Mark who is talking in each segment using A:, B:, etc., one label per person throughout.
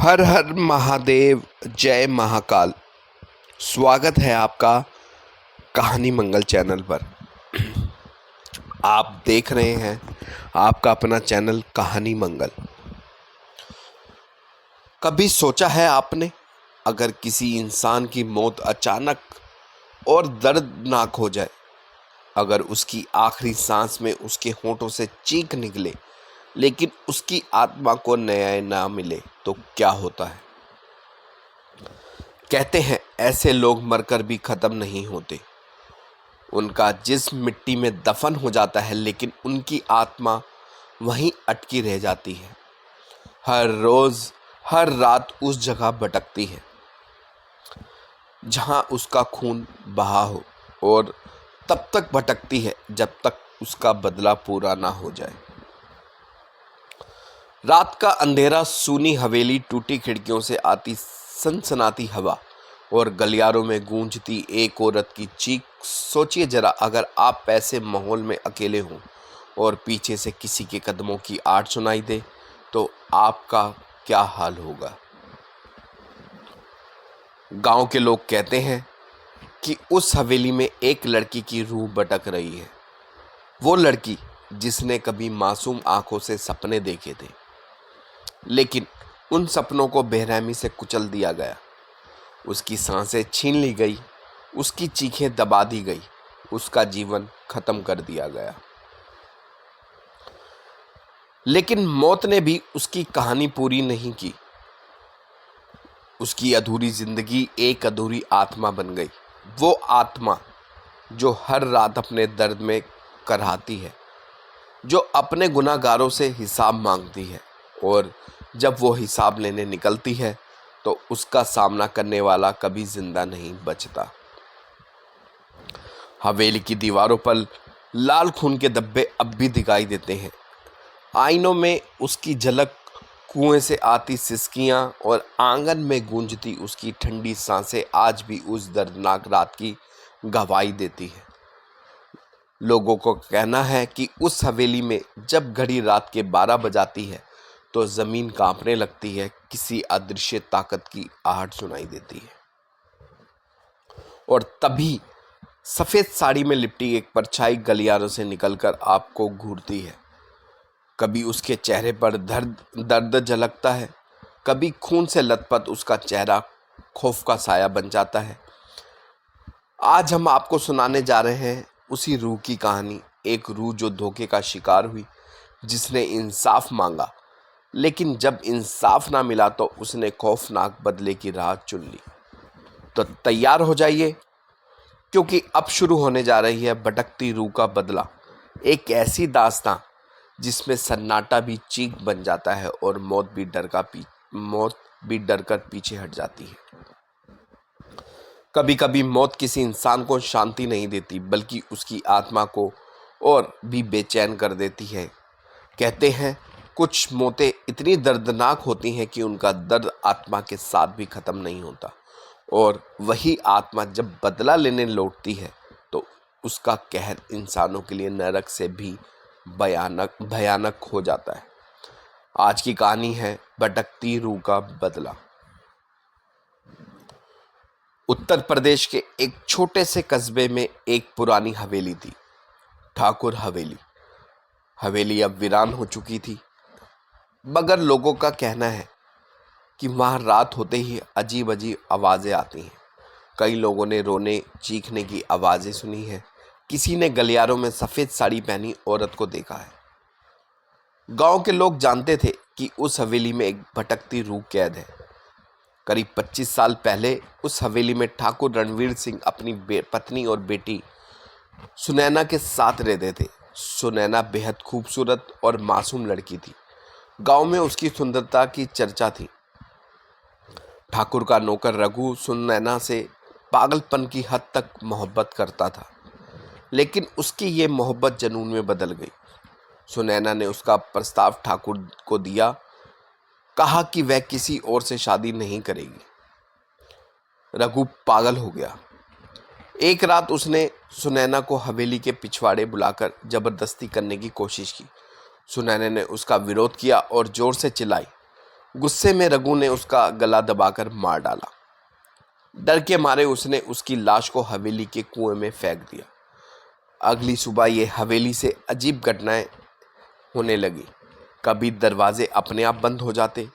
A: हर हर महादेव, जय महाकाल। स्वागत है आपका कहानी मंगल चैनल पर। आप देख रहे हैं आपका अपना चैनल कहानी मंगल। कभी सोचा है आपने, अगर किसी इंसान की मौत अचानक और दर्दनाक हो जाए, अगर उसकी आखिरी सांस में उसके होंठों से चीख निकले लेकिन उसकी आत्मा को न्याय ना मिले, तो क्या होता है? कहते हैं ऐसे लोग मरकर भी खत्म नहीं होते। उनका जिस्म मिट्टी में दफन हो जाता है, लेकिन उनकी आत्मा वहीं अटकी रह जाती है। हर रोज हर रात उस जगह भटकती है जहां उसका खून बहा हो, और तब तक भटकती है जब तक उसका बदला पूरा ना हो जाए। रात का अंधेरा, सूनी हवेली, टूटी खिड़कियों से आती सनसनाती हवा और गलियारों में गूंजती एक औरत की चीख। सोचिए जरा, अगर आप ऐसे माहौल में अकेले हों और पीछे से किसी के कदमों की आवाज़ सुनाई दे, तो आपका क्या हाल होगा? गांव के लोग कहते हैं कि उस हवेली में एक लड़की की रूह भटक रही है। वो लड़की जिसने कभी मासूम आंखों से सपने देखे थे, लेकिन उन सपनों को बेरहमी से कुचल दिया गया। उसकी सांसें छीन ली गई, उसकी चीखें दबा दी गई, उसका जीवन खत्म कर दिया गया। लेकिन मौत ने भी उसकी कहानी पूरी नहीं की। उसकी अधूरी जिंदगी एक अधूरी आत्मा बन गई। वो आत्मा जो हर रात अपने दर्द में कराहती है, जो अपने गुनाहगारों से हिसाब मांगती है, और जब वो हिसाब लेने निकलती है तो उसका सामना करने वाला कभी जिंदा नहीं बचता। हवेली की दीवारों पर लाल खून के धब्बे अब भी दिखाई देते हैं। आईनों में उसकी झलक, कुएं से आती सिसकियां और आंगन में गूंजती उसकी ठंडी सांसें आज भी उस दर्दनाक रात की गवाही देती है। लोगों को कहना है कि उस हवेली में जब घड़ी रात के 12 बजाती है तो जमीन कांपने लगती है, किसी अदृश्य ताकत की आहट सुनाई देती है, और तभी सफेद साड़ी में लिपटी एक परछाई गलियारों से निकलकर आपको घूरती है। कभी उसके चेहरे पर दर्द झलकता है, कभी खून से लथपथ उसका चेहरा खौफ का साया बन जाता है। आज हम आपको सुनाने जा रहे हैं उसी रूह की कहानी। एक रूह जो धोखे का शिकार हुई, जिसने इंसाफ मांगा, लेकिन जब इंसाफ ना मिला तो उसने खौफनाक बदले की राह चुन ली। तो तैयार हो जाइए, क्योंकि अब शुरू होने जा रही है भटकती रूह का बदला। एक ऐसी दास्तां जिसमें सन्नाटा भी चीख बन जाता है और मौत भी डर कर पीछे हट जाती है। कभी कभी मौत किसी इंसान को शांति नहीं देती, बल्कि उसकी आत्मा को और भी बेचैन कर देती है। कहते हैं कुछ मौतें इतनी दर्दनाक होती हैं कि उनका दर्द आत्मा के साथ भी खत्म नहीं होता, और वही आत्मा जब बदला लेने लौटती है तो उसका कहर इंसानों के लिए नरक से भी भयानक हो जाता है। आज की कहानी है भटकती रूह का बदला। उत्तर प्रदेश के एक छोटे से कस्बे में एक पुरानी हवेली थी, ठाकुर हवेली। हवेली अब वीरान हो चुकी थी, मगर लोगों का कहना है कि वहाँ रात होते ही अजीब अजीब आवाज़ें आती हैं। कई लोगों ने रोने चीखने की आवाज़ें सुनी हैं। किसी ने गलियारों में सफ़ेद साड़ी पहनी औरत को देखा है। गांव के लोग जानते थे कि उस हवेली में एक भटकती रूह कैद है। करीब 25 साल पहले उस हवेली में ठाकुर रणवीर सिंह अपनी पत्नी और बेटी सुनैना के साथ रहते थे। सुनैना बेहद खूबसूरत और मासूम लड़की थी। गांव में उसकी सुंदरता की चर्चा थी। ठाकुर का नौकर रघु सुनैना से पागलपन की हद तक मोहब्बत करता था, लेकिन उसकी ये मोहब्बत जुनून में बदल गई। सुनैना ने उसका प्रस्ताव ठाकुर को दिया, कहा कि वह किसी और से शादी नहीं करेगी। रघु पागल हो गया। एक रात उसने सुनैना को हवेली के पिछवाड़े बुलाकर जबरदस्ती करने की कोशिश की। सुनैना ने उसका विरोध किया और जोर से चिल्लाई, गुस्से में रघु ने उसका गला दबाकर मार डाला। डर के मारे उसने उसकी लाश को हवेली के कुएं में फेंक दिया। अगली सुबह ये हवेली से अजीब घटनाएं होने लगी। कभी दरवाजे अपने आप बंद हो जाते,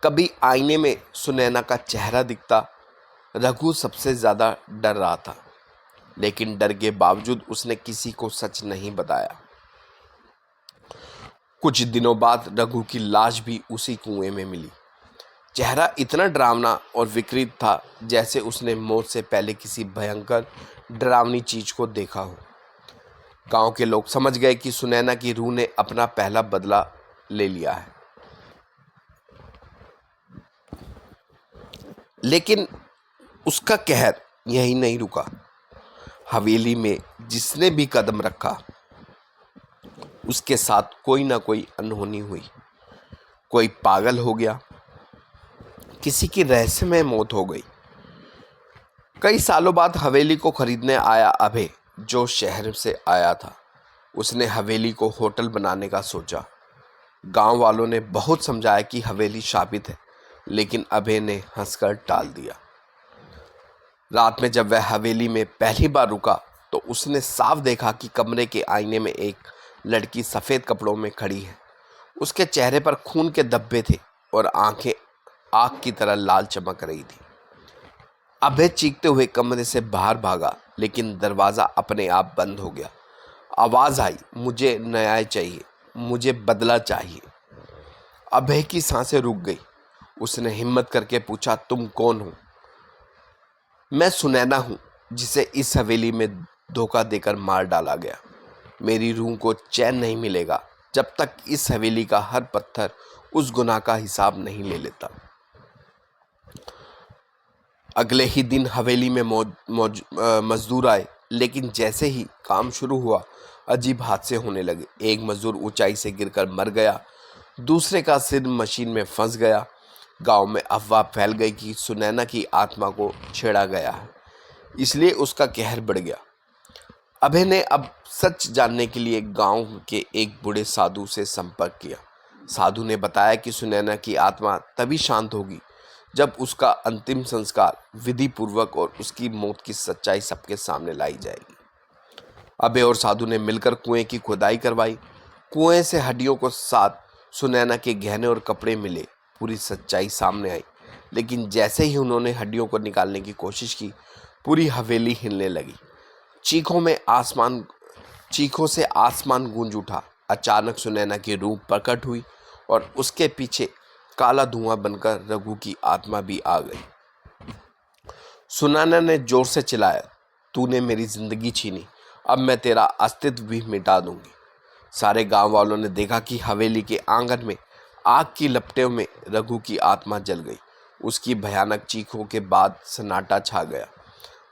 A: कभी आईने में सुनैना का चेहरा दिखता। रघु सबसे ज़्यादा डर रहा था, लेकिन डर के बावजूद उसने किसी को सच नहीं बताया। कुछ दिनों बाद रघु की लाश भी उसी कुएं में मिली। चेहरा इतना डरावना और विकृत था जैसे उसने मौत से पहले किसी भयंकर डरावनी चीज को देखा हो। गांव के लोग समझ गए कि सुनैना की रूह ने अपना पहला बदला ले लिया है। लेकिन उसका कहर यहीं नहीं रुका। हवेली में जिसने भी कदम रखा उसके साथ कोई ना कोई अनहोनी हुई। कोई पागल हो गया, किसी की रहस्यमय मौत हो गई। कई सालों बाद हवेली को खरीदने आया अभय, जो शहर से आया था। उसने हवेली को होटल बनाने का सोचा। गांव वालों ने बहुत समझाया कि हवेली शापित है, लेकिन अभय ने हंसकर टाल दिया। रात में जब वह हवेली में पहली बार रुका तो उसने साफ देखा कि कमरे के आईने में एक लड़की सफ़ेद कपड़ों में खड़ी है। उसके चेहरे पर खून के धब्बे थे और आंखें आग की तरह लाल चमक रही थी। अभय चीखते हुए कमरे से बाहर भागा, लेकिन दरवाज़ा अपने आप बंद हो गया। आवाज़ आई, मुझे न्याय चाहिए, मुझे बदला चाहिए। अभय की सांसें रुक गई। उसने हिम्मत करके पूछा, तुम कौन हो? मैं सुनैना हूँ, जिसे इस हवेली में धोखा देकर मार डाला गया। मेरी रूह को चैन नहीं मिलेगा जब तक इस हवेली का हर पत्थर उस गुनाह का हिसाब नहीं ले लेता। अगले ही दिन हवेली में मजदूर आए, लेकिन जैसे ही काम शुरू हुआ अजीब हादसे होने लगे। एक मजदूर ऊंचाई से गिरकर मर गया, दूसरे का सिर मशीन में फंस गया। गांव में अफवाह फैल गई कि सुनैना की आत्मा को छेड़ा गया है, इसलिए उसका कहर बढ़ गया। अभय ने अब सच जानने के लिए गांव के एक बूढ़े साधु से संपर्क किया। साधु ने बताया कि सुनैना की आत्मा तभी शांत होगी जब उसका अंतिम संस्कार विधि पूर्वक और उसकी मौत की सच्चाई सबके सामने लाई जाएगी। अभय और साधु ने मिलकर कुएं की खुदाई करवाई। कुएं से हड्डियों को साथ सुनैना के गहने और कपड़े मिले। पूरी सच्चाई सामने आई, लेकिन जैसे ही उन्होंने हड्डियों को निकालने की कोशिश की, पूरी हवेली हिलने लगी। चीखों से आसमान गूंज उठा। अचानक सुनैना की रूह प्रकट हुई और उसके पीछे काला धुआं बनकर रघु की आत्मा भी आ गई। सुनैना ने जोर से चिल्लाया, तूने मेरी जिंदगी छीनी, अब मैं तेरा अस्तित्व भी मिटा दूंगी। सारे गांव वालों ने देखा कि हवेली के आंगन में आग की लपटों में रघु की आत्मा जल गई। उसकी भयानक चीखों के बाद सन्नाटा छा गया।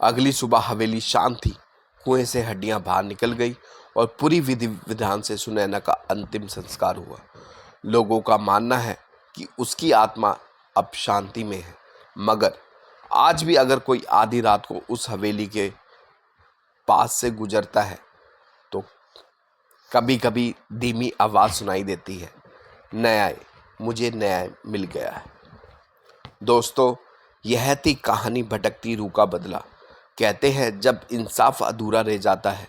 A: अगली सुबह हवेली शांत थी। कुएं से हड्डियां बाहर निकल गई और पूरी विधि विधान से सुनैना का अंतिम संस्कार हुआ। लोगों का मानना है कि उसकी आत्मा अब शांति में है, मगर आज भी अगर कोई आधी रात को उस हवेली के पास से गुजरता है तो कभी कभी धीमी आवाज़ सुनाई देती है, न्याय, मुझे न्याय मिल गया है। दोस्तों, यह थी कहानी भटकती रूह का बदला। कहते हैं जब इंसाफ अधूरा रह जाता है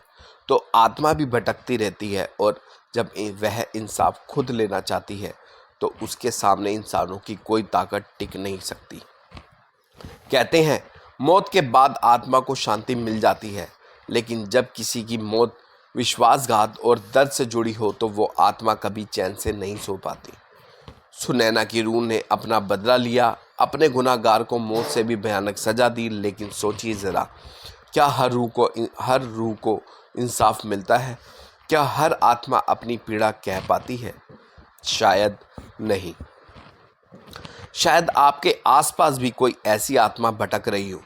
A: तो आत्मा भी भटकती रहती है, और जब वह इंसाफ खुद लेना चाहती है तो उसके सामने इंसानों की कोई ताकत टिक नहीं सकती। कहते हैं मौत के बाद आत्मा को शांति मिल जाती है, लेकिन जब किसी की मौत विश्वासघात और दर्द से जुड़ी हो तो वो आत्मा कभी चैन से नहीं सो पाती। सुनैना की रूह ने अपना बदला लिया, अपने गुनाहगार को मौत से भी भयानक सजा दी। लेकिन सोचिए ज़रा, क्या हर रूह को इंसाफ मिलता है? क्या हर आत्मा अपनी पीड़ा कह पाती है? शायद नहीं। शायद आपके आसपास भी कोई ऐसी आत्मा भटक रही हो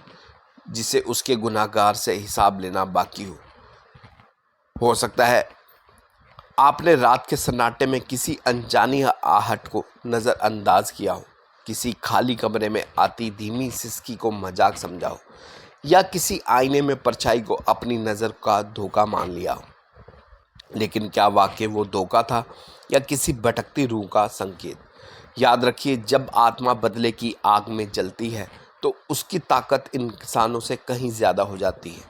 A: जिसे उसके गुनाहगार से हिसाब लेना बाकी हो सकता है आपने रात के सन्नाटे में किसी अनजानी आहट को नज़रअंदाज किया हो, किसी खाली कमरे में आती धीमी सिसकी को मजाक समझा हो, या किसी आईने में परछाई को अपनी नज़र का धोखा मान लिया हो। लेकिन क्या वाकई वो धोखा था या किसी भटकती रूह का संकेत? याद रखिए, जब आत्मा बदले की आग में जलती है तो उसकी ताकत इंसानों से कहीं ज़्यादा हो जाती है।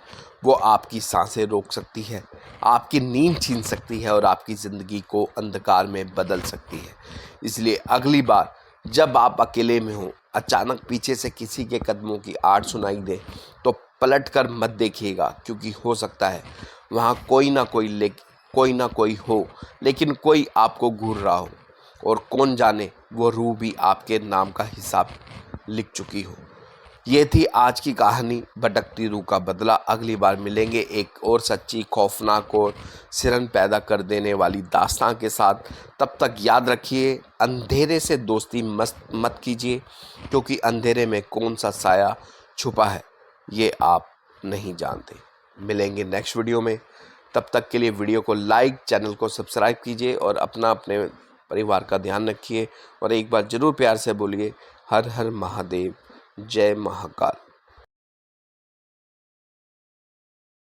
A: वो आपकी सांसें रोक सकती है, आपकी नींद छीन सकती है और आपकी ज़िंदगी को अंधकार में बदल सकती है। इसलिए अगली बार जब आप अकेले में हों, अचानक पीछे से किसी के कदमों की आवाज़ सुनाई दे तो पलट कर मत देखिएगा, क्योंकि हो सकता है वहाँ कोई ना कोई हो, लेकिन कोई आपको घूर रहा हो, और कौन जाने वो रूह भी आपके नाम का हिसाब लिख चुकी हो। ये थी आज की कहानी, भटकती रूह का बदला। अगली बार मिलेंगे एक और सच्ची, खौफनाक और सिरन पैदा कर देने वाली दास्तां के साथ। तब तक याद रखिए, अंधेरे से दोस्ती मत कीजिए, क्योंकि अंधेरे में कौन सा साया छुपा है ये आप नहीं जानते। मिलेंगे नेक्स्ट वीडियो में। तब तक के लिए वीडियो को लाइक, चैनल को सब्सक्राइब कीजिए और अपने परिवार का ध्यान रखिए। और एक बार ज़रूर प्यार से बोलिए, हर हर महादेव, जय महाकाल।